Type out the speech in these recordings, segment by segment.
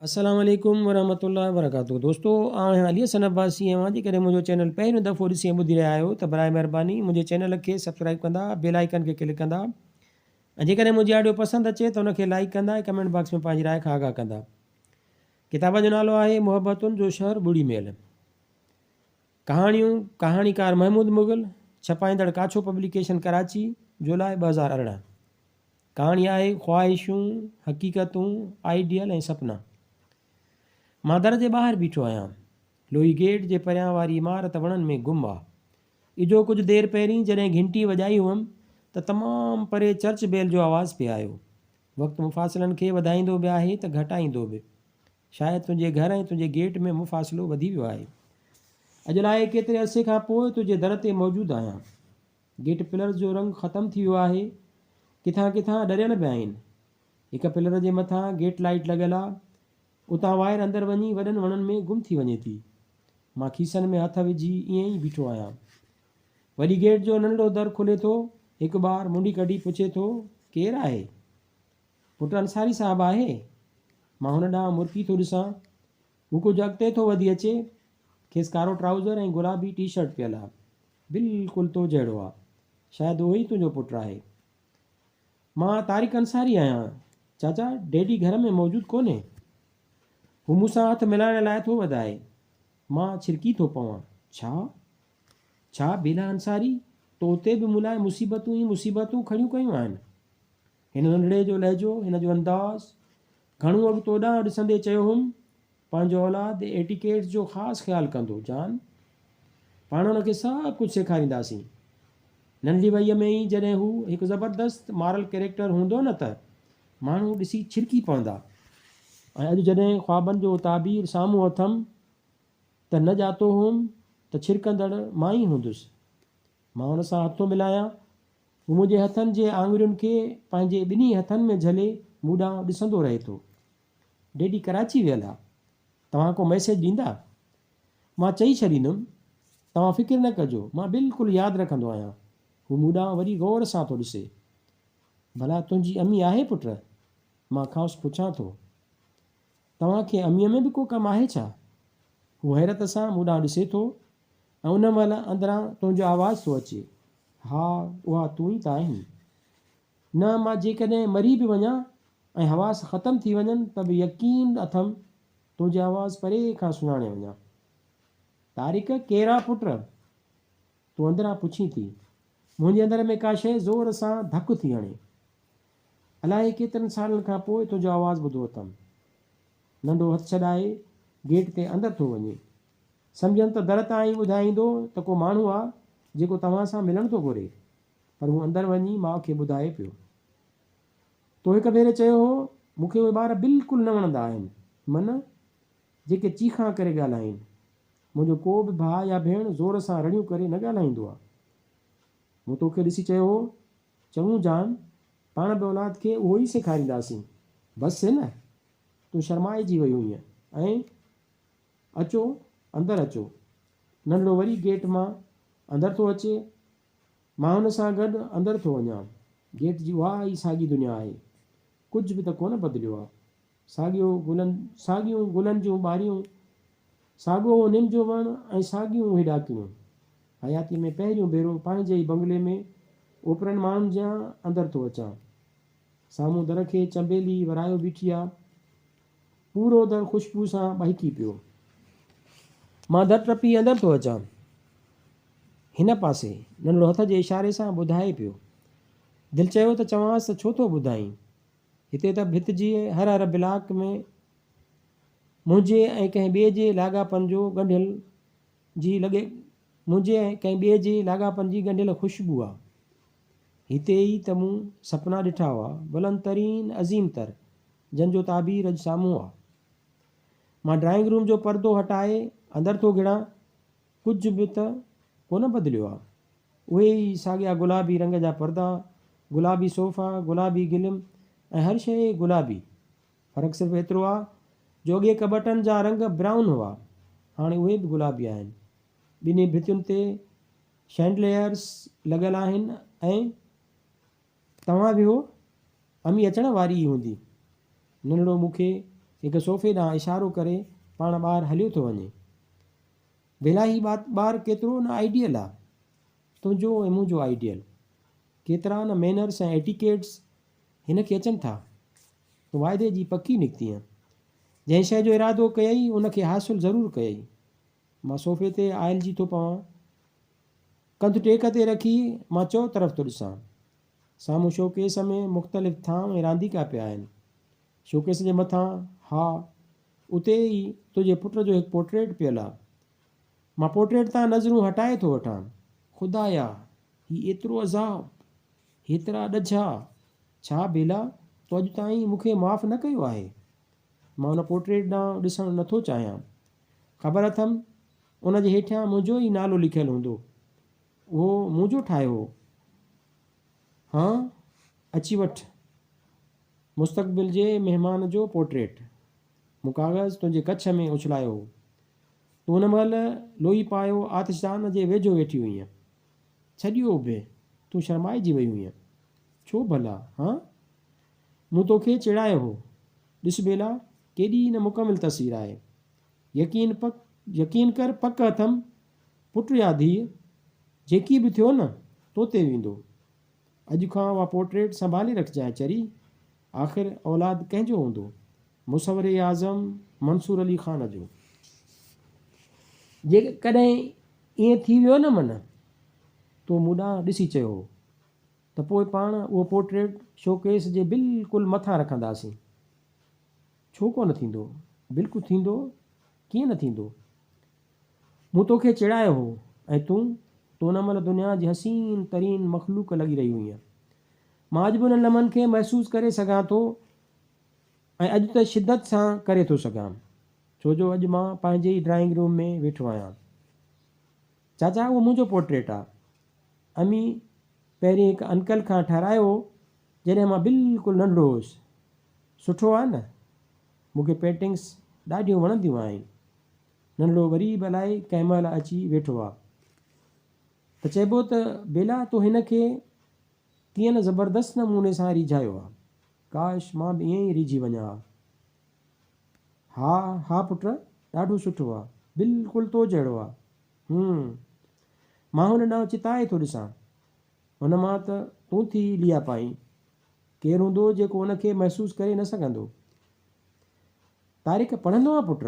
अस्सलाम वालेकुम वरहमतुल्लाहि वबरकातुहू। दोस्तों हाणे हाली सन अब्बासी आहियां जेकॾहिं मुंहिंजो चैनल पहिरियों दफ़ो ॾिसी ऐं ॿुधी रहिया आहियो त बराए महिरबानी मुंहिंजे चैनल खे सब्सक्राइब कंदा, बेल आइकन खे क्लिक कंदा ऐं जेकॾहिं मुंहिंजी ऑडियो पसंदि अचे त उनखे लाइक कंदा ऐं कमेंट बॉक्स में पंहिंजी राय खां आगाह कंदा। किताब जो नालो आहे मुहबतुनि जो शहर बुड़ी महल। कहाणीकार महमूद मुग़ल, छपाईंदड़ काछो पब्लिकेशन कराची, जुलाई 2018। कहाणी आहे ख़्वाहिशूं, हक़ीक़तूं, आइडियल ऐं सपना। मां दर जे ॿाहिरि बीठो आहियां। लोही गेट जे परियां वारी इमारत वणनि में गुम आहे। इजो कुझु देरि पहिरीं जॾहिं घंटी वॼाई हुअमि त तमामु परे चर्च बेल जो आवाज़ु पिए आयो। वक़्तु मुफ़ासिलनि खे वधाईंदो बि आहे त घटाईंदो बि। शायदि तुंहिंजे घर ऐं तुंहिंजे गेट में मुफ़ासिलो वधी वियो आहे। अॼु लाइ केतिरे अरसे खां पोइ तुंहिंजे दर ते मौजूदु आहियां। गेट पिलर जो रंग ख़तमु थी वियो आहे। किथां किथां डरियल बि आहिनि। हिकु पिलर जे मथां गेट लाइट लॻियल आहे। उतां वायर अंदरि वञी वॾनि वणनि में गुम थी वञे थी। मां खीसनि में हथ विझी ईअं ई बीठो आहियां। वॾी गेट जो नंढड़ो दर खुले थो। हिकु ॿारु मुंडी कढी पुछे थो, केरु आहे? पुटु अंसारी साहिबु आहे। मां हुन ॾांहुं मुरकी थो ॾिसां। हू कुझु अॻिते थो वधी अचे। खेसि कारो ट्राउज़र ऐं गुलाबी टी शर्ट पियल आहे। बिल्कुलु तो जहिड़ो आहे। शायदि उहो ई तुंहिंजो पुटु आहे। मां तारिक अंसारी आहियां। चाचा, डैडी घर में मौजूदु कोन्हे। हू मूंसां हथु मिलाइण लाइ थो वधाए। मां छिरकी थो पवां। छा बेला अंसारी, तो उते बि मूं लाइ मुसीबतूं ई मुसीबतूं खड़ियूं कयूं आहिनि। हिन नंढड़े जो लहजो, हिन जो अंदाज़। घणो अॻु तो ॾांहुं ॾिसंदे चयो हुउमि, पंहिंजो औलाद एटिकेट्स जो ख़ासि ख़्यालु कंदो। जान, पाण हुनखे सभु कुझु सेखारींदासीं। नंढी वईअ में ई जॾहिं हू हिकु ज़बरदस्त मॉरल कैरेक्टर हूंदो न त माण्हू ॾिसी छिरकी पवंदा। ऐं अॼु जॾहिं ख़्वाबनि जो ताबीर साम्हूं अथमि त न ॼातो हुउमि त छिरकंदड़ मां ई हूंदुसि। मां हुन सां हथो मिलायां। हू मुंहिंजे हथनि जे आङुरियुनि खे पंहिंजे ॿिन्ही हथनि में झले मूं ॾांहुं ॾिसंदो रहे थो। डैडी कराची वियल आहे। तव्हां को मैसेज ॾींदा? मां चई छॾींदुमि, तव्हां फ़िक्र न कजो, मां बिल्कुलु यादि रखंदो आहियां। हू मूं ॾांहुं वरी गौर सां थो ॾिसे। भला तुंहिंजी अम्मी आहे पुटु? मां खांसि पुछां थो। तव्हांखे अमीअ में बि को कमु आहे छा? हू हैरत सां मूं ॾांहुं ॾिसे थो ऐं उन महिल अंदरां तुंहिंजो आवाज़ु थो अचे। हा, उहा तूं ई त आहीं। न, मां जेकॾहिं मरी बि वञा ऐं हवास ख़तमु थी वञनि त बि यकीन अथमि तुंहिंजी आवाज़ु परे खां सुञाणे वञा। तारिक, केरु आहे पुटु? तूं अंदरां पुछी थी। मुंहिंजे अंदर में का शइ ज़ोर सां धकु थी हणे। अलाए केतिरनि सालनि खां पोइ तुंहिंजो आवाज़ु ॿुधो अथमि। नंढो हथु छॾाए गेट ते अंदरि थो वञे। सम्झनि त दर तां ई ॿुधाईंदो त को माण्हू आहे जेको तव्हां सां मिलणु थो घुरे। पर हू अंदरि वञी माउ खे ॿुधाए पियो। तो हिकु भेरे चयो हो, मूंखे उहे ॿार बिल्कुलु न वणंदा आहिनि, मन जेके चीखां करे ॻाल्हाइनि। मुंहिंजो को बि भाउ या भेण ज़ोर सां रड़ियूं करे न ॻाल्हाईंदो आहे। मूं तोखे ॾिसी चयो हो, चङो जान, पाण बि औलाद खे उहो ई सेखारींदासीं। बसि न, तूं शर्माइजी वई हुईअं। ऐं अचो, अंदरि अचो। नंढड़ो वरी गेट मां अंदरि थो अचे। मां हुन सां गॾु अंदरि थो वञा। गेट जी उहा ई साॻी दुनिया आहे। कुझु बि त कोन बदिलियो आहे। साॻियूं गुलनि जूं ॿारियूं, साॻियो निम जो वणु ऐं साॻियूं उहे ॾाकियूं। हयाती में पहिरियों भेरो पंहिंजे ई बंगले में ओपरनि माण्हुनि जा अंदरि थो अचां। साम्हूं दर खे चंबेली वरायो बीठी आहे। पूरो दर ख़ुशबू सां बहिकी पियो। मां दर टपी अंदरि थो अचां। हिन पासे नंढड़ो हथ जे इशारे सां ॿुधाए पियो। दिलि चयो त चवांसि त छो थो ॿुधाईं। हिते त भित जी हर ब्लाक में मुंहिंजे ऐं कंहिं ॿिए जे लाॻापन जो ॻंढियल जी लॻे मुंहिंजे ऐं कंहिं ॿिए जे लाॻापन जी ॻंढियल ख़ुशबू आहे। हिते ई त मूं सपना ॾिठा हुआ, बुलंद तरीन अज़ीम तर, जंहिंजो ताबीर अॼु साम्हूं आहे। मां ड्राइंग रूम जो पर्दो हटाए अंदरि थो गिड़ां। कुझु बि त कोन बदिलियो आहे। उहे ई साॻिया गुलाबी रंग जा पर्दा, गुलाबी सोफ़ा, गुलाबी गिलिम ऐं हर शइ गुलाबी। फ़र्क़ु सिर्फ़ु एतिरो आहे जो अॻे कबटनि जा रंग ब्राउन हुआ, हाणे उहे बि गुलाबी आहिनि। ॿिन्ही भितियुनि ते शैंडलियर्स लॻल आहिनि। ऐं तव्हां वियो, अम्मी अचण वारी ई हूंदी। नंढड़ो मूंखे हिकु सोफ़े ॾांहुं इशारो करे पाण ॿारु हलियो थो वञे। बेला ही ॿारु केतिरो न आइडियल आहे, तुंहिंजो ऐं मुंहिंजो आइडियल। केतिरा न मैनर्स ऐं एटिकेट्स हिन खे अचनि था। तूं वाइदे जी पकी निकितीअ, जंहिं शइ जो इरादो कयई उनखे हासिलु ज़रूरु कयई। मां सोफ़े ते आइलजी थो पवां, कंधु टेक ते रखी मां चओ तरफ़ थो ॾिसां। साम्हूं शोकेस में मुख़्तलिफ़ थांव ऐं रांदीका पिया आहिनि। शोकेस जे मथां, हा, उते ई तुंहिंजे पुट जो हिकु पोर्ट्रेट पियल आहे। मां पोर्ट्रेट तां नज़रूं हटाए थो वठां। ख़ुदाया, ही एतिरो अज़ाब, हेतिरा ॾझा। छा बेला, तो अॼु ताईं मूंखे माफ़ु न कयो आहे? मां उन पोर्ट्रेट ॾांहुं ॾिसणु नथो चाहियां। ख़बर अथमि उन जे हेठियां मुंहिंजो ई नालो लिखियलु हूंदो। उहो मुंहिंजो ठाहियो हो। हाँ, अची वठि मुस्तक़बिल जे महिमान जो पोर्ट्रेट। मूं काग़ज़ तुंहिंजे कच्छ में उछलायो हो। तूं उन महिल लोई पायो आतिशदान जे वेझो वेठी हुईअं। छॾियो उभे, तूं शर्माइजी वई हुईअं। छो भला? हाँ, मूं तोखे चिड़ायो हो। ॾिस बेला, केॾी न मुकमिल तस्वीर आहे। यकीन कर, पक अथमि पुट या धीउ, जेकी बि थियो न, तो ते वेंदो। अॼु खां उहा पोर्ट्रेट संभाले रखजांइ चरी। आख़िर औलाद कंहिंजो हूंदो? मुसवर आज़म मंसूर अली ख़ान जो। जेकॾहिं ईअं थी वियो न मन, तो मूं ॾांहुं ॾिसी चयो हो, त पोइ पाण उहो पोर्ट्रेट शोकेस जे बिल्कुलु मथां रखंदासीं। छो कोन थींदो? बिल्कुलु थींदो। कीअं न थींदो? मूं तोखे चिड़ायो हो ऐं तूं उन महिल दुनिया जी हसीन तरीन मख़लूक लॻी रही हुईअं। मां अॼु बि उन लम्हनि खे महसूसु करे सघां थो, ऐं अॼु त शिदत सां करे थो सघां, छो जो अॼु मां पंहिंजे ई ड्राइंग रूम में वेठो आहियां। चाचा, उहो मुंहिंजो पोर्ट्रेट आहे। अमी पहिरीं हिकु अंकल खां ठारायो हो, जॾहिं मां बिल्कुलु नंढड़ो हुउसि। सुठो आहे न? मूंखे पेंटिंग्स ॾाढियूं वणंदियूं आहिनि। नंढड़ो वरी बि अलाए कंहिं महिल अची वेठो आहे। त चइबो त बेला, तो हिन खे कीअं न ज़बरदस्त नमूने सां रिझायो आहे। काश मां बि ईअं ई रिझी वञा। हा हा पुट, ॾाढो सुठो आहे, बिल्कुलु तो जहिड़ो आहे। मां हुन ॾांहुं चिताए थो ॾिसां। हुन मां त तूं थी लिया पाई। केरु हूंदो जेको उनखे महसूसु करे न सघंदो? तारीख़ पढ़ंदो आहे पुट?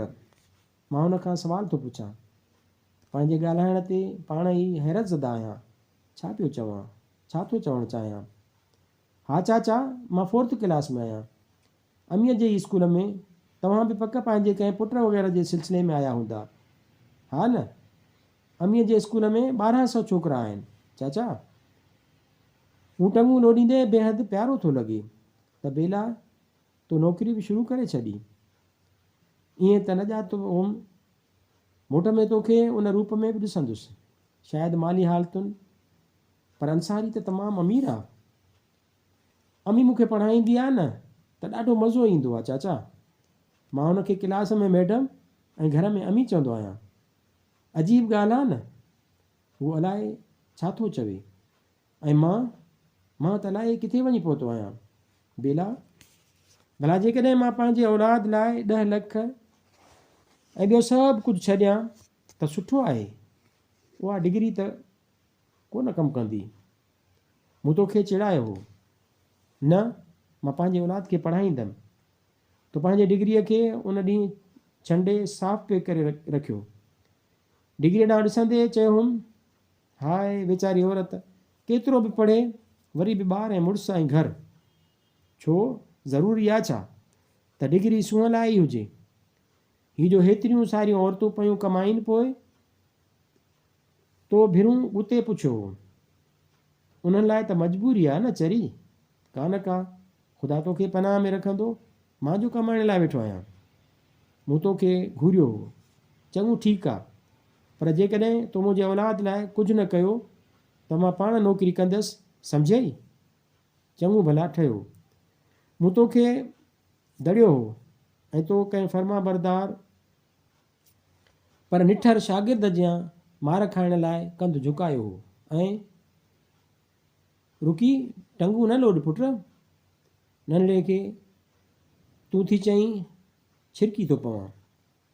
मां हुन खां सुवाल थो पुछां। पंहिंजे ॻाल्हाइण ते पाण ई हैरत ज़दा आहियां। छा पियो चवां? छा थो चवणु चाहियां? हा चाचा, मां 4th क्लास में आहियां। अमीअ जे स्कूल में। तव्हां बि पक पंहिंजे कंहिं पुट वग़ैरह जे सिलसिले में आया हूंदा? हा न, अमीअ जे स्कूल में 1200 छोकिरा आहिनि चाचा। हू टंगू लोॾींदे बेहदि प्यारो थो लॻे। त बेला, तो नौकिरी बि शुरू करे छॾी? ईअं त न ॼातो हुउमि। मुठ में तोखे उन रूप में बि ॾिसंदुसि, शायदि माली हालतुनि, पर अंसारी त तमामु अमीर आहे। अमी मूंखे पढ़ाईंदी आहे न, त ॾाढो मज़ो ईंदो आहे चाचा। मां हुनखे क्लास में मैडम ऐं घर में अमी चवंदो आहियां। अजीब ॻाल्हि आहे न? हू अलाए छा थो चवे, ऐं मां त अलाए किथे वञी पहुतो आहियां। बेला, भला जेकॾहिं मां पंहिंजे औलाद लाइ 10 लख ऐं ॿियो सभु कुझु छॾियां त सुठो आहे। उहा डिग्री त कोन कमु कंदी। मूं तोखे चिड़ायो हो। न, मां पंहिंजे औलाद खे पढ़ाईंदमि। तो पंहिंजे डिग्रीअ खे उन ॾींहुं छंडे साफ़ पे करे रखियो। डिग्रीअ ॾांहुं ॾिसंदे चयो हुउमि, हाय वीचारी औरत, केतिरो बि पढ़े, वरी बि ॿार ऐं मुड़ुसु ऐं घर। छो ज़रूरी आहे छा त डिग्री सूंहं लाइ ई हुजे? ही जो हेतिरियूं सारियूं औरतूं पियूं कमाइनि पोइ तो भिरूं उते पुछियो हो। उन्हनि लाइ त मजबूरी आहे न चरी। कान का, ख़ुदा तोखे पनाह में रखंदो, मां जो कमाइण लाइ वेठो आहियां। मूं तोखे घुरियो हो। चङो ठीकु आहे, पर जेकॾहिं तो मुंहिंजे औलाद लाइ कुझु न कयो त मां पाण नौकिरी कंदसि, सम्झई? चङो भला ठहियो। मूं तोखे दड़ियो हो ऐं तो कंहिं फर्मा बरदार पर निठर शागिर्द जियां मार खाइण लाइ कंधु झुकायो हो। ऐं रुकी टंगू न लोॾ पुट। नंढड़े खे तूं थी चईं छिरकी थो पवां,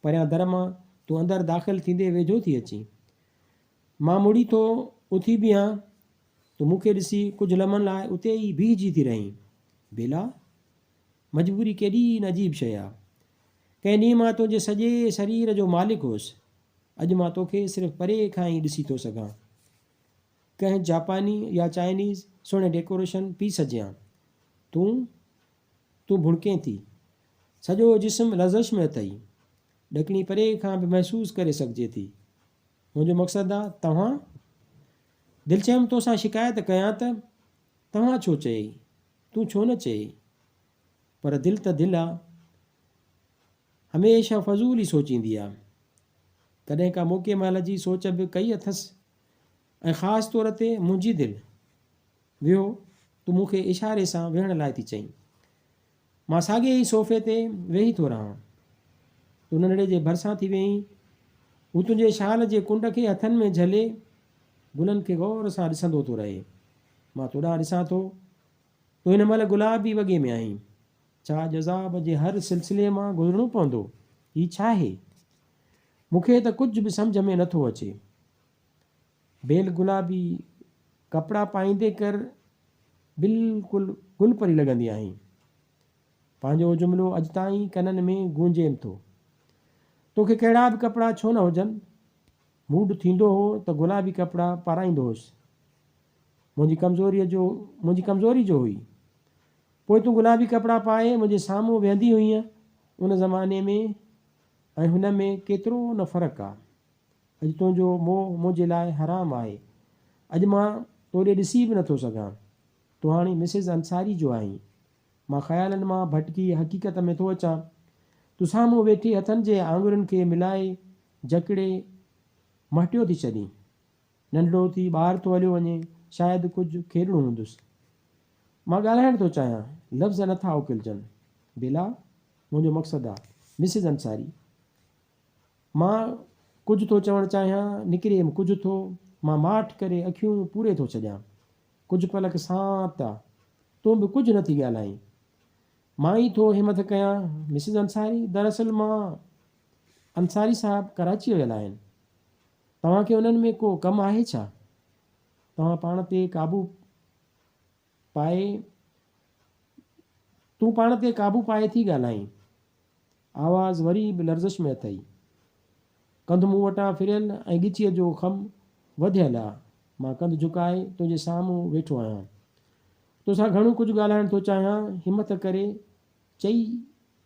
परियां दर मां तूं अंदरि दाख़िल थींदे वेझो थी अची। मां मुड़ी थो उथी बीहां, तूं मूंखे ॾिसी कुझु लम्हनि लाइ उते ई बीहजी थी रहीं। बेला, मजबूरी केॾी न अजीब शइ आहे। कंहिं ॾींहुं मां तुंहिंजे सॼे शरीर जो मालिक हुउसि, अॼु मां तोखे सिर्फ़ु परे खां ई ॾिसी थो सघां। कंहिं जापानी या चाइनीज़ सुहिणे डेकोरेशन पीस जियां तूं भुणकें थी, सॼो जिस्म लज़श में अथई, ॾकिणी परे खां बि महसूसु करे सघिजे थी। मुंहिंजो मक़सदु आहे तव्हां। दिलि चयमि तोसां शिकायत कयां त तव्हां छो चए, तूं छो न चए, पर दिलि त दिलि आहे, हमेशह फज़ूल ई सोचींदी आहे। कॾहिं का मौक़े महिल जी सोच बि कई अथसि, ऐं ख़ासि तौर ते मुंहिंजी दिलि। वियो, तूं मूंखे इशारे सां वेहण लाइ थी चईं। मां साॻे ई सोफ़े ते वेही थो रहां, तूं नंढड़े जे भरिसां थी वेहीं। हू तुंहिंजे शाल जे कुंड खे हथनि में झले गुलनि खे गौर सां ॾिसंदो थो रहे। मां तोॾां ॾिसां थो, तूं हिन महिल गुलाबी वॻे में आहीं। छा जज़ाब जे हर सिलसिले मां गुज़रणो पवंदो? हीउ छा आहे? मूंखे त कुझु बि सम्झ में नथो अचे। बेल गुलाबी कपिड़ा पाईंदे कर बिल्कुलु गुल परी लॻंदी आहीं। पंहिंजो जुमिलो अॼु ताईं कननि में गूंजेम थो। तोखे कहिड़ा बि कपिड़ा छो न हुजनि, मूड थींदो हो त गुलाबी कपिड़ा पाराईंदो हुउसि। मुंहिंजी कमज़ोरी जो हुई। पोइ तूं गुलाबी कपिड़ा पाए मुंहिंजे साम्हूं वेहंदी हुईं। उन ज़माने में ऐं हुन में केतिरो न फ़र्क़ु आहे। अॼु तुंहिंजो मोह मुंहिंजे लाइ हराम आहे। अॼु मां तोॾे ॾिसी बि नथो सघां। तूं हाणे मिसिस अंसारी जो आहीं। मां ख़्यालनि मां भटकी हक़ीक़त में थो अचां। तूं साम्हूं वेठी हथनि जे आङुरियुनि खे मिलाए जकड़े मटियो थी छॾीं। नंढड़ो थी ॿाहिरि थो हलियो वञे, शायदि कुझु खेॾणो हूंदुसि। मां ॻाल्हाइण थो चाहियां, लफ़्ज़ नथा उकिलजनि। बेला, मुंहिंजो मक़सदु आहे मिसिस अंसारी। मां कुझु थो चवणु चाहियां, निकिरे कुझु थो। मां माठि करे अखियूं पूरे थो छॾियां। कुझु पलक सांत आहे, तूं बि कुझु नथी ॻाल्हाईं। मां ई थो हिमत कयां। मिसिस अंसारी, दरअसल मां अंसारी साहब कराची वियल आहिनि। तव्हांखे उन्हनि में को कमु आहे छा? तूं पाण ते काबू पाए थी ॻाल्हाईं। आवाज़ वरी बि लर्ज़श में अथई। कंधु मूं वटां फिरियल ऐं ॻिचीअ जो ख़म वधियल आहे। मां कंधु झुकाए तुंहिंजे साम्हूं वेठो आहियां। तोसां घणो कुझु ॻाल्हाइण थो चाहियां। हिमत करे चई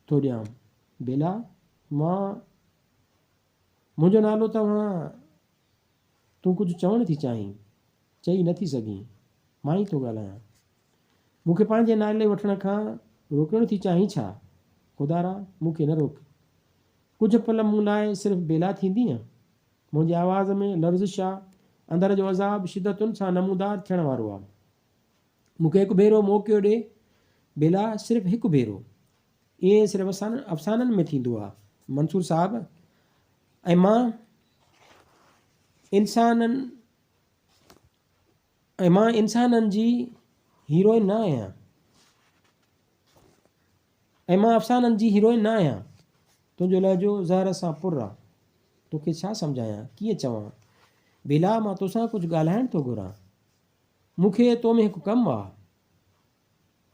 थो ॾियां। बेला, मुंहिंजो नालो तूं कुझु चवणु थी चाहीं, चई नथी सघीं। मां ई थो ॻाल्हायां। मूंखे पंहिंजे नाले वठण खां रोकणु थी चाहीं छा? ख़ुदारा, मूंखे न रोक। कुझु पल मूं लाइ सिर्फ़ु बेला थींदीअं। मुंहिंजी आवाज़ में लर्ज़िश आहे। अंदर जो अज़ाब शिदतुनि सां नमूदार थियण वारो आहे। मूंखे हिकु भेरो मौक़ो ॾे बेला, सिर्फ़ु हिकु भेरो। ईअं सिर्फ़ु अफ़साननि में थींदो आहे मंसूर साहब। ऐं मां इंसाननि जी हीरोइन न आहियां। अफ़साननि जी हीरोइन न आहियां। तुंहिंजो लहजो ज़हर सां पुर आहे। तोखे छा सम्झायां, कीअं चवां? बेला, मां तोसां कुझु ॻाल्हाइण थो घुरां। मूंखे तो में हिकु कमु आहे।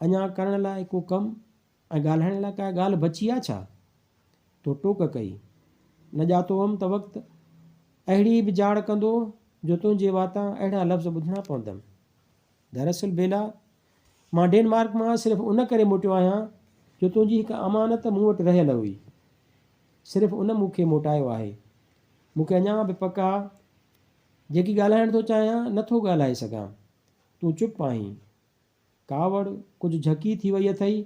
अञा करण लाइ को कमु ऐं ॻाल्हाइण लाइ का ॻाल्हि बची आहे छा? तो टोक कई। न ॼातो हुअमि त वक़्तु अहिड़ी बि जाड़ कंदो जो तुंहिंजे वातां अहिड़ा लफ़्ज़ ॿुधणा पवंदमि। दरअसल बेला, मां डेनमार्क मां सिर्फ़ु उन करे मोटियो आहियां जो तुंहिंजी हिकु अमानत मूं वटि रहियल हुई। सिर्फ़ु उन मूंखे मोटायो आहे। मूंखे अञा बि पक आहे। जेकी ॻाल्हाइण थो चाहियां नथो ॻाल्हाए सघां। तूं चुप आहीं। कावड़ कुझु झकी थी वई अथई।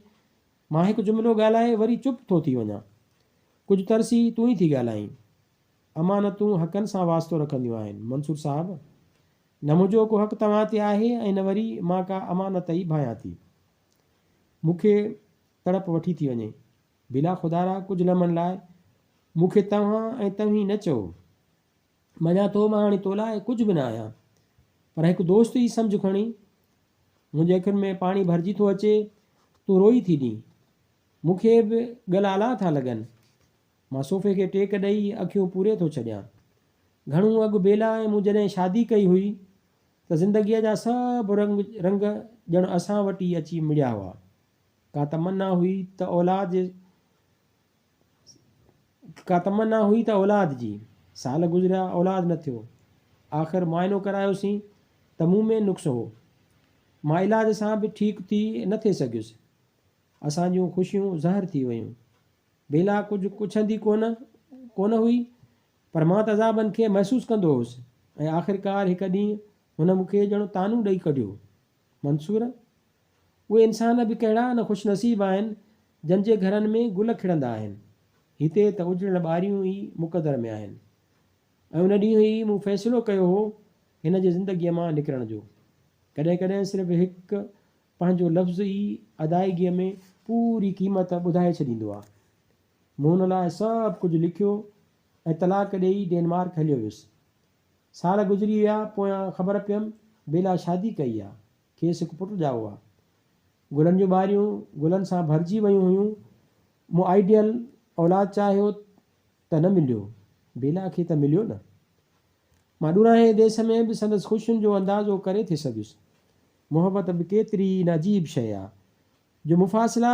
मां हिकु जुमिलो ॻाल्हाए वरी चुप थो थी वञां। कुझु तरसी तूं ई थी ॻाल्हाईं। अमानतूं हक़नि सां वास्तो रखंदियूं आहिनि मंसूर साहब। न मुंहिंजो को हक़ु तव्हां ते आहे ऐं न वरी मां का अमानत ई भायां थी। मूंखे तड़प वठी थी वञे। बिला ख़ुदारा, कुझु लम्हनि लाइ मूंखे तव्हां ऐं तव्हीं न चओ। मञा थो मां हाणे तो लाइ कुझु बि न आहियां, पर हिकु दोस्त ई सम्झ खणी। मुंहिंजे अखियुनि में पाणी भरिजी थो अचे। तूं रोई थी ॾीं। मूंखे बि ॻाल्हा था लॻनि। मां सोफ़े खे टेक ॾेई अखियूं पूरे थो छॾियां। घणो अॻु बेला ऐं मूं जॾहिं शादी कई हुई त ज़िंदगीअ जा सभु रंग ॼण असां वटि ई अची मिलिया हुआ। का तमन्ना हुई त औलाद जी। साल गुज़रिया, औलाद न थियो। आख़िर मुआइनो करायोसीं त मूं में नुक्स हो। मां इलाज सां बि ठीकु थी न थिए सघियुसि। असां जूं ख़ुशियूं ज़हर थी वियूं। बेला कुझु पुछंदी कोन हुई, पर मां तज़ाबनि खे महसूसु कंदो हुउसि ऐं आख़िरकार हिकु ॾींहुं हुन मूंखे ॼण तानू ॾेई कढियो। मंसूर, उहे इंसान बि कहिड़ा न ख़ुशनसीब आहिनि जंहिंजे घरनि में गुल खिड़ंदा आहिनि। हिते त उजड़ ॿारियूं ई मुक़दर में आहिनि। ऐं उन ॾींहुं ई मूं फ़ैसिलो कयो हो हिन जी ज़िंदगीअ मां निकिरण जो। कॾहिं कॾहिं सिर्फ़ु हिकु पंहिंजो लफ़्ज़ ई अदायगीअ में पूरी क़ीमत ॿुधाए छॾींदो आहे। मूं हुन लाइ सभु कुझु लिखियो ऐं तलाक ॾेई डेनमार्क हलियो वियुसि। साल गुज़री विया, पोयां ख़बर पियमि बेला शादी कई आहे। खेसि हिकु पुटु ॼाओ आहे। गुलनि जूं ॿारियूं गुलनि सां भरिजी वियूं हुयूं। मूं आइडियल औलाद चाहियो त न मिलियो, बेला खे त मिलियो न। मां ॾुरांहे देश में बि संदसि ख़ुशियुनि जो अंदाज़ो करे थी सघियुसि। मुहबत बि केतिरी न अजीब शइ आहे जो मुफ़ासिला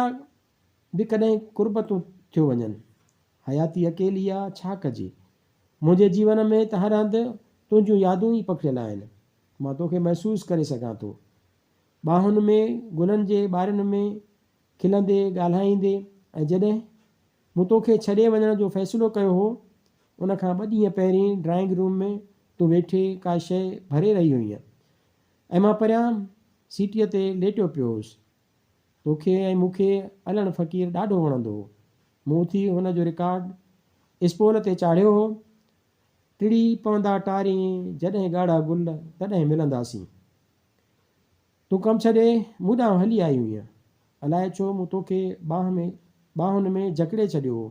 बि कॾहिं कुर्बतूं थियो वञनि। हयाती अकेली आहे, छा कजे। मुंहिंजे जीवन में त हर हंधि तुंहिंजूं यादूं ई पखिड़ियल आहिनि। मां तोखे महसूसु करे सघां थो, ॿाहुनि में, गुलनि जे ॿारनि में, खिलंदे ॻाल्हाईंदे। ऐं जॾहिं मूं तोखे छॾे वञण जो फ़ैसिलो कयो हो, उन खां 2 ॾींहं पहिरीं ड्राइंग रूम में तूं वेठे का शइ भरे रही हुईं ऐं मां परियां सीटीअ ते लेटियो पियो हुउसि। तोखे ऐं मूंखे अलण फ़क़ीर ॾाढो वणंदो हो। मूं उथी हुन जो रिकॉर्ड स्पोल ते चाढ़ियो हो। टिड़ी पवंदा टारी, जॾहिं ॻाढ़ा गुल तॾहिं मिलंदासीं। तूं कमु छॾे मूं ॾांहुं हली आई हुईं। अलाए छो मूं तोखे ॿाहुनि में जकड़े छॾियो हो।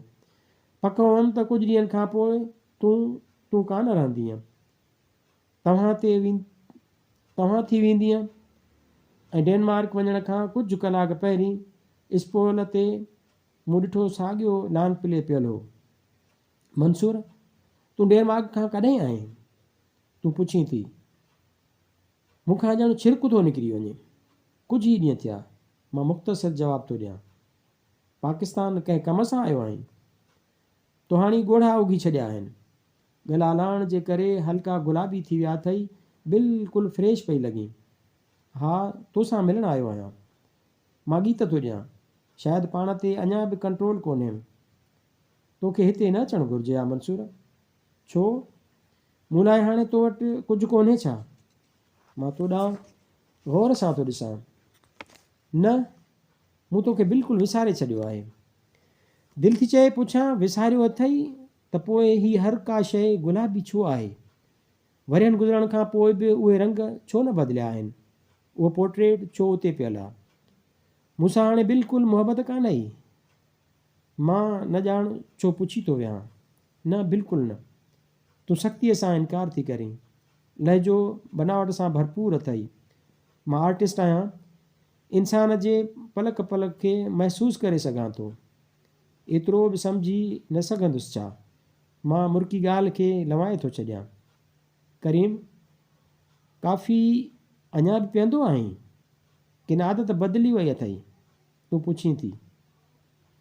पको हुअमि त कुझु ॾींहंनि खां पोइ तूं कान रहंदीअ। तव्हां थी वेंदीअ। ऐं डेनमार्क वञण खां कुझु कलाक पहिरीं स्पोल ते मूं ॾिठो साॻियो लाल पिले पियल हो। मंसूर, तूं डेनमार्क खां कॾहिं आहीं? तूं पुछी थी। मूंखां ॼण छिरक थो निकिरी वञे। कुझु ई ॾींहं थिया। मां मुख़्तसिर जवाबु थो ॾियां। पाकिस्तान कंहिं कम सां आयो आहीं? तोहाणी ॻोढ़ा उगी छॾिया आहिनि। गला लाहिण जे करे हल्का गुलाबी थी विया अथई, बिल्कुलु फ्रेश पई लॻी। हा, तोसां मिलण आयो आहियां। मां गीत थो ॾियां। शायदि पाण ते अञा बि कंट्रोल कोन्हे। तोखे हिते न अचणु घुरिजे हा मंसूर। छो? मूं लाइ हाणे तो वटि कुझु कोन्हे छा? मां तो ॾांहुं गौर सां थो ॾिसां। न, मूं तोखे बिल्कुलु विसारे छॾियो आहे। दिलि थी चए पुछां, विसारियो अथई त पोइ ही हर का शइ गुलाबी छो आहे? वरियनि गुज़रण खां पोइ बि उहे रंग छो न बदिलिया आहिनि? उहो पोर्ट्रेट छो उते पियल आहे? मूंसां हाणे बिल्कुलु मुहबत कान आई? मां न ॼाण छो पुछी थो वियां। न, बिल्कुलु न। तूं सख़्तीअ सां इनकार थी करीं। लहजो बनावट सां भरपूर अथई। मां आर्टिस्ट आहियां। इंसान जे पलक पलक खे महसूसु करे सघां थो। एतिरो बि सम्झी न सघंदुसि छा? मां मुर्की ॻाल्हि खे लवाए थो छॾियां। करीम, काफ़ी अञा बि पीअंदो आहीं? किन आदत बदिली वई अथई? तूं पुछी थी।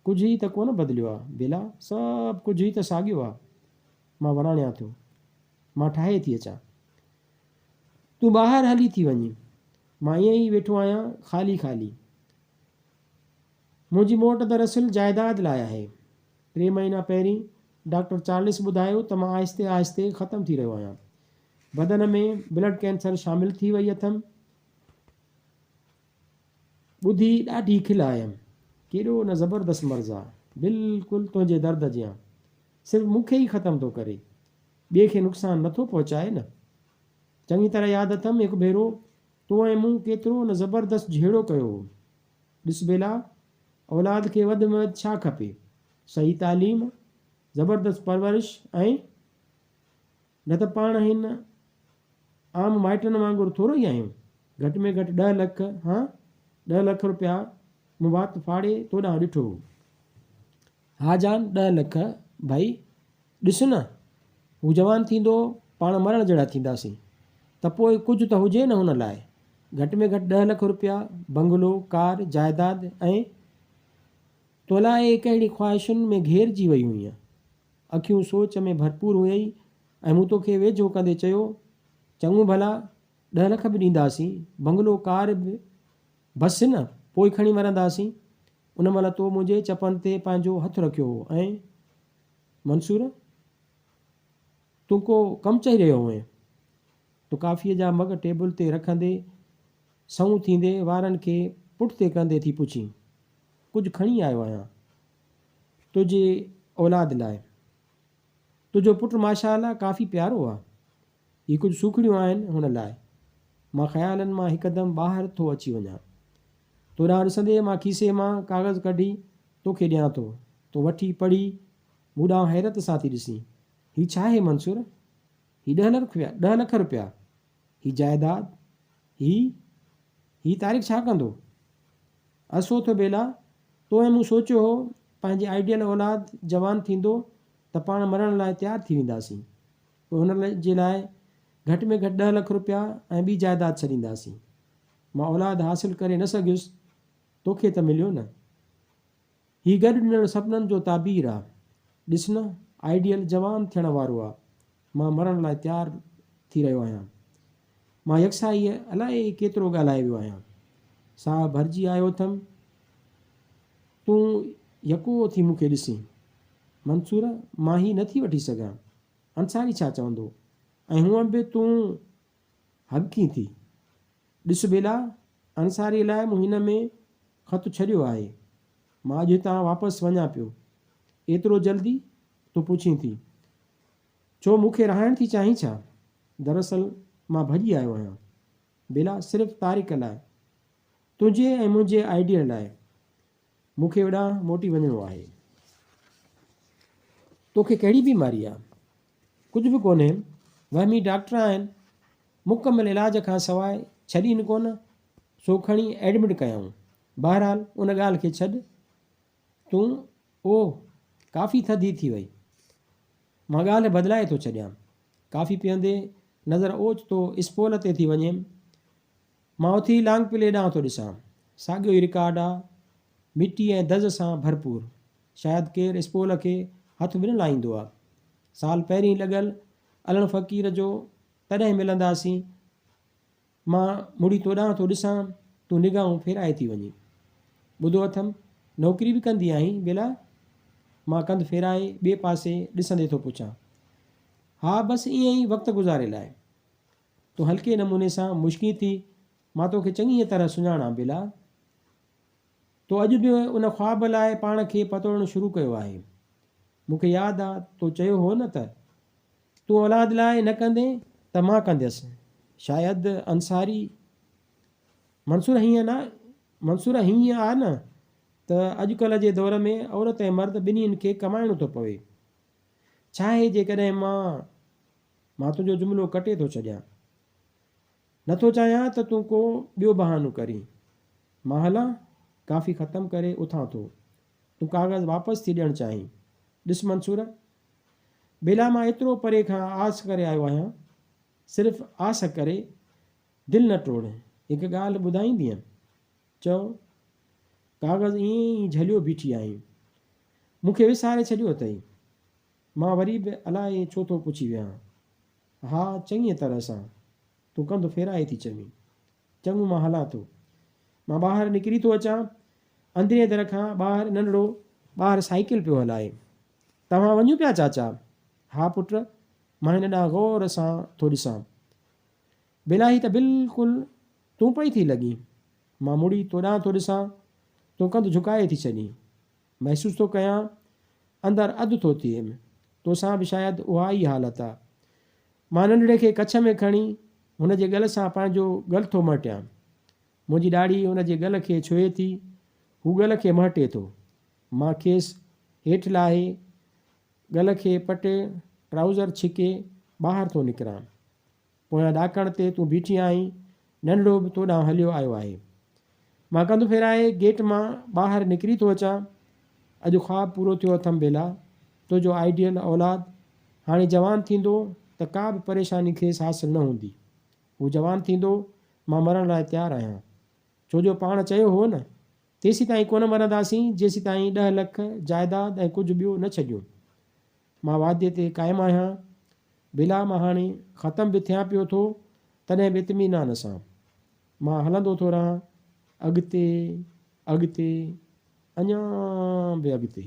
कुझु ई त कोन बदिलियो आहे बेला, सभु कुझु ई त साॻियो आहे। मां वणाणियां थो। मां ठाहे थी अचां। तूं ॿाहिरि हली थी वञी। मां ईअं ई वेठो आहियां, ख़ाली ख़ाली। मुंहिंजी मोट दरअसल जाइदाद लाइ आहे। 3 महीना पहिरीं डॉक्टर चार्लिस ॿुधायो त मां आहिस्ते आहिस्ते ख़तमु थी रहियो आहियां। बदन में ब्लड कैंसर शामिलु थी वई अथमि। ॿुधी ॾाढी खिल आयमि। केॾो न ज़बरदस्त मर्ज़ु आहे, बिल्कुलु तुंहिंजे दर्द जियां। सिर्फ़ु मूंखे ई ख़तमु थो करे, ॿिए खे नुक़सानु नथो पहुचाए न। चङी तरह यादि अथमि हिकु भेरो तूं ऐं मूं केतिरो न ज़बरदस्त झेड़ो कयो हो। ॾिस बेला, औलाद खे वधि में वधि छा खपे? सही तालीम, ज़बरदस्त परवरिश ऐं न त पाण हिन आम माइटनि वांगुरु थोरो ई आहियूं। घटि में घटि 10 लख। हाँ, 10 लख रुपया मूं वात फाड़े तो ॾांहुं ॾिठो। हा जान, 10 लख भाई ॾिस न, हू जवान थींदो पाण मरण जहिड़ा थींदासीं, त पोइ कुझु त हुजे न हुन लाइ। घटि में घटि 10 लख रुपया, बंगलो, कार, जाइदाद, ऐं तो लाइ कहिड़ी ख़्वाहिशुनि में घेरजी वई हुईं। अखियूं सोच में भरपूर हुयई ऐं मूं तोखे वेझो कंदे चयो, चङो भला 10 लख बि ॾींदासीं, बंगलो कार बि, बसि न पोइ खणी मरंदासीं। उन महिल तो मुंहिंजे चपनि ते पंहिंजो हथु रखियो हो ऐं मंसूर तूं को कमु चई रहियो हुएं। तूं काफ़ीअ जा मग टेबल ते रखंदे सऊं थींदे वारनि खे पुठिते कंदे थी पुछी, कुझु खणी आयो आहियां तुंहिंजे औलाद लाइ। तुंहिंजो पुटु माशाअल्लाह काफ़ी प्यारो आहे। ही कुझु सूखड़ियूं आहिनि हुन लाइ। मां ख़्यालनि मां हिकदमि ॿाहिरि थो अची वञा। तो ॾांहुं ॾिसंदे मां खीसे मां काग़ज़ कढी तोखे ॾियां थो। तो वठी पढ़ी मूं ॾांहुं हैरत सां थी ॾिसी। ही छा आहे मंसूर? ही 10 लख रुपया, ही जाइदाद, ही तारीख़ छा कंदो? असो थो बेला, तो ऐं मूं सोचियो हो पंहिंजे आइडियल औलाद जवान थींदो त पाण मरण लाइ तयारु थी वेंदासीं। पोइ हुन जे लाइ घटि में घटि 10 लख रुपया ऐं ॿी जाइदाद छॾींदासीं। मां औलाद हासिलु करे न सघियुसि, तोखे त मिलियो न। ही गॾु ॾिनल सपननि जो ताबीर आहे। ॾिस न, आइडियल जवान थियण वारो आहे। मां मरण लाइ तयारु थी रहियो आहियां। मां यकसाईअ अलाए केतिरो ॻाल्हाए वियो आहियां। साह भरिजी आयो अथमि। तूं यको थी मूंखे ॾिसी। मंसूर, मां ही नथी वठी सघां। अंसारी छा चवंदो? ऐं हूअं बि तूं हबकी थी। ॾिस बेला, अंसारी लाइ मूं हिन में ख़तु छॾियो आहे। मां अॼु हितां वापसि वञा पियो। एतिरो जल्दी? तूं पुछी थी। छो मूंखे रहण थी चाहीं छा? दरअसल मां भॼी आयो आहियां बेला, सिर्फ़ु तारीख़ लाइ, तुंहिंजे ऐं मुंहिंजे आइडिया लाइ। मूंखे होॾां मोटी वञिणो आहे। तोखे कहिड़ी बीमारी आहे? कुझु बि कोन्हे। वहमी डॉक्टर आहिनि, मुकमल इलाज खां सवाइ छॾीनि कोन, सो खणी एडमिट कयऊं। बहरहाल उन ॻाल्हि खे छॾ। तूं ओह काफ़ी थधी थी वई। मां ॻाल्हि बदिलाए थो छॾियां। काफ़ी पीअंदे नज़र ओचितो स्पोल ते थी वञे। मां उथी लांग पिले ॾांहुं थो ॾिसां। साॻियो ई रिकॉर्ड आहे, मिटी ऐं दज़ सां भरपूर। शायदि केरु स्पोल खे हथु बि न लाहींदो आहे। साल पहिरीं लॻल अलण फ़क़ीर जो तॾहिं मिलंदासीं। मां मुड़ी तो ॾांहुं थो ॾिसां, तूं निगाहूं फेराए थी वञी। ॿुधो अथमि, नौकिरी बि कंदी आहीं बेला? मां कंधु फेराए ॿिए पासे ॾिसंदे थो पुछां। हा, बसि ईअं ई वक़्तु गुज़ारे लाइ। तूं हल्के नमूने सां मुश्की थी। मां तोखे चङी तरह सुञाणां बेला। तो अॼु बि उन ख़्वाब लाइ पाण खे पतोड़णु शुरू कयो आहे। मूंखे यादि आहे तो चयो हो न त तूं औलाद लाइ न कंदे त मां कंदसि। शायदि अंसारी। मंसूर हीअं आहे न त अॼुकल्ह जे दौर में औरत ऐं मर्द ॿिन्हिनि खे कमाइणो थो पवे। छा आहे जेकॾहिं मां तुंहिंजो जुमिलो कटे थो छॾियां। नथो चाहियां त तूं को ॿियो बहानो करीं। मां हलां, काफ़ी ख़तमु करे उथां थो। तूं काग़ज़ वापसि थी ॾियणु चाहीं? ॾिस मंसूर बेला, मां एतिरो परे खां आस करे आयो आहियां। सिर्फ़ु आस करे दिलि न टोड़। हिकु ॻाल्हि ॿुधाईंदीअं? चओ। काग़ज़ ईअं ई झलियो बीठी आहीं। मूंखे विसारे छॾियो अथई। मां वरी बि अलाए छो थो पुछी वियां। हा, चङीअ तरह सां। तूं कंधु फेराए थी चवीं। चङो, मां हलां थो। मां ॿाहिरि निकिरी थो अचां। अंदरे दर खां ॿाहिरि नंढड़ो ॿाहिरि साइकिल पियो हलाए। तव्हां वञो पिया चाचा? हा पुट, मां हिन ॾांहुं गौर सां थो ॾिसां। बेला, ही त बिल्कुलु तूं पई थी लॻी। मां मुड़ी तो ॾांहुं थो ॾिसां। तूं कंधु झुकाए थी छॾीं। महसूसु थो कयां अंदरि अधु थो थिए। तोसां बि शायदि उहा ई हालत आहे। मां नंढड़े खे कच्छ में खणी हुन जे गल सां पंहिंजो गल थो मटियां। मुंहिंजी ॾाढ़ी हुन जे गल खे छुए थी। हू गल खे महटे थो। मां खेसि हेठि लाहे गल खे पटे ट्राउज़र छिके ॿाहिरि थो निकिरां। पोयां ॾाकण ते तूं बीठी आहीं। नंढड़ो बि तो ॾांहुं हलियो आयो आहे। मां कंधु फेराए गेट मां ॿाहिरि निकिरी थो अचां। अॼु ख़्वाबु पूरो थियो अथमि बेला। तुंहिंजो आइडियल औलाद हाणे जवान थींदो त का बि परेशानी खेसि हासिलु न हूंदी। हू जवान थींदो, मां मरण लाइ तयारु आहियां, छो जो पाण चयो हो न, तेसीं ताईं कोन मरंदासीं जेसीं ताईं 10 लख जाइदाद ऐं कुझु ॿियो न छॾियूं। मां वादे ते क़ाइमु आहियां। बिला मां हाणे ख़तमु बि थियां पियो थो, तॾहिं बि इत्मीनान सां मां हलंदो थो रहां, अॻिते अॻिते, अञा बि अॻिते।